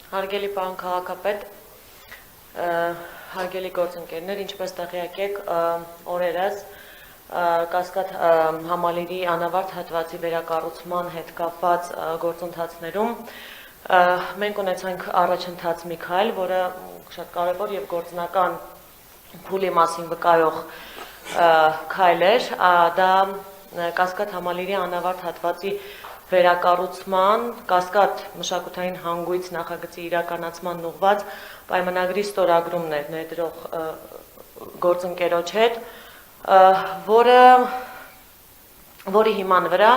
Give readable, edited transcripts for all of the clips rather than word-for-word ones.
Հարգելի պարոն քաղաքապետ, հարգելի գործընկերներ, ինչպես տեղյակ եք, օրերս Կասկադ համալիրի անավարտ հատվածի վերակառուցման հետ կապված գործընթացներում մենք ունեցանք առաջընթաց մի քայլ, որը շատ կարևոր եւ գործնական փուլի մասին վկայող քայլ էր, դա Կասկադ համալիրի անավարտ հատվածի վերակառուցման, Կասկադ մշակութային հանգույց նախագծի իրականացման ուղղված պայմանագրի ստորագրումն էր ներդրող գործընկերոջ հետ, որի հիման վրա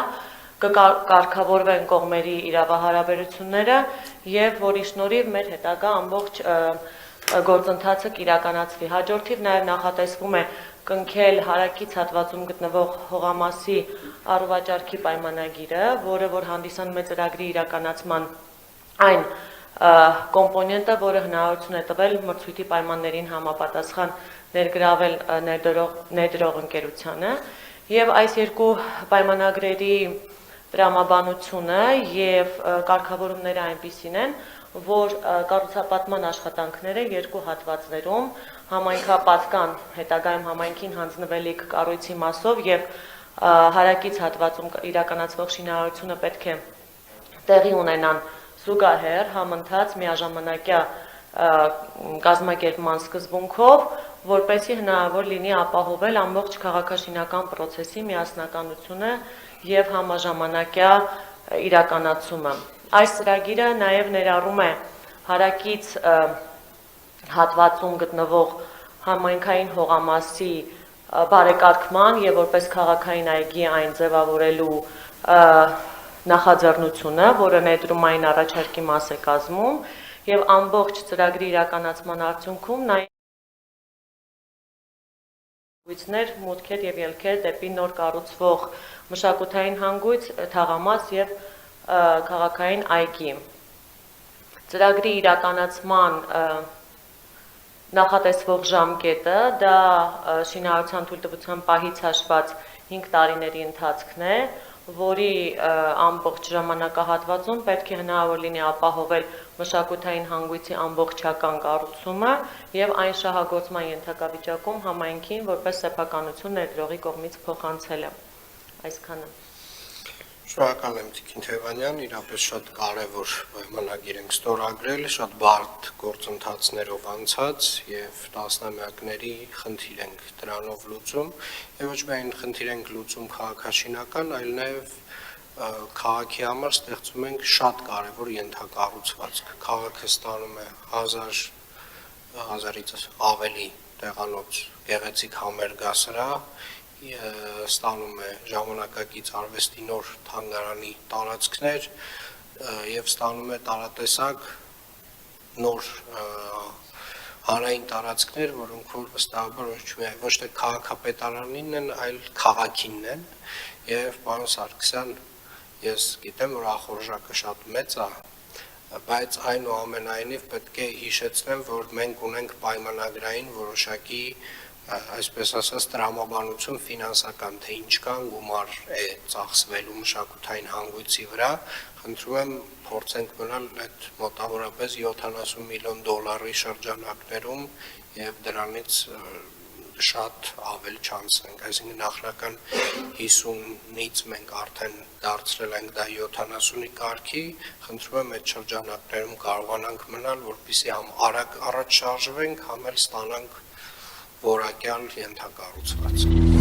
կկարգավորվեն կողմերի իրավահարաբերությունները եւ որի շնորհիվ մեր հետագա ամբողջ գործընթացը կիրականացվի։ Հաջորդիվ նաեւ նախատեսվում է կնքել հարակից հատվածում գտնվող հողամասի առուվաճառքի պայմանագիրը, որը որ հանդիսանում է ծրագրի իրականացման այն կոմպոնենտը, որը հնարավորություն է տվել մրցույթի պայմաններին համապատասխան ներգրավել ներդրող ընկերությանը, եւ այս երկու պայմանագրերի տրամաբանությունը եւ կարգավորումները այնպիսին են, որ կառուցապատման աշխատանքները երկու հատվածներում համայնքապատկան հետագայում համայնքին հանձնվելիք կառույցի մասով եւ հարակից հատվածում իրականացվող շինարարությունը պետք է տեղի ունենան զուգահեռ համընթաց միաժամանակյա կազմակերպման սկզբունքով, որպեսզի հնարավոր լինի ապահովել ամբողջ քաղաքաշինական process-ի միասնականությունը եւ համաժամանակյա իրականացումը։ Այս ծրագիրը նաեւ ներառում է հարակից հատվածում գտնվող համայնքային հողամասի բարեկարգման եւ որպես քաղաքային այգի այն ձևավորելու նախաձեռնությունը, որը ներդրումային առաջարկի մաս է կազմում եւ ամբողջ ծրագրի իրականացման արդյունքում նաեւ մուտքեր եւ ելքեր դեպի նոր կառուցվող մշակութային հանգույց, թաղամաս եւ քաղաքային այգի։ Ծրագրի իրականացման նախատեսվող ժամկետը դա շինարարության թույլտվության պահից հաշված 5 տարիների ընթացքն է, որի ամբողջ ժամանակահատվածում պետք է հնարավոր լինի ապահովել մշակութային հանգույցի ամբողջական կառուցումը եւ այն շահագործման ենթակավիճակում համայնքին որպես սեփականություն ներդրողի կողմից փոխանցելը։ Այսքանը։ Շնորհակալ եմ Տիկին Թևանյան, իրապես շատ կարևոր պայմանագիր ենք ստորագրել, շատ բարդ գործընթացներով անցած եւ տասնամյակների խնդիր ենք դրանով լուծում եւ ոչ միայն խնդիր ենք լուծում քաղաքաշինական, այլ նաեւ քաղաքի համար ստեղծում ենք շատ կարևոր ենթակառուցվածք։ Քաղաքը ստանում է 1000-ից ավելի տեղանոց գեղեցիկ համերգասրահ, ստանում է ժամանակակից արվեստի նոր թանգարանի տարածքներ եւ ստանում է տարատեսակ նոր հանրային տարածքներ, որոնք որ վստահաբար ոչ թե քաղաքապետարանին են, այլ քաղաքինն են եւ պարոն Սարգսյան, ես գիտեմ, որ ախորժակը շատ մեծ է, բայց այնուամենայնիվ պետք է հիշեցնեմ, որ մենք ունենք պայմանագրային որոշակի այսպես ասած տրամաբանություն ֆինանսական, թե ինչքան գումար է ծախսվելու մշակութային հանգույցի վրա, խնդրում եմ փորձենք մնալ այդ մոտավորապես 70 միլիոն դոլարի շրջանակներում եւ դրանից շատ ավել չանցնենք, այսինքն նախնական 50-ից մենք արդեն դարձրել ենք դա 70-ի կարգի, խնդրում եմ այդ շրջանակներում կարողանանք մնալ, որպեսզի համ արագ առաջ շարժվենք, համ էլ ստանանք որակյալ ենթակառուցվածք։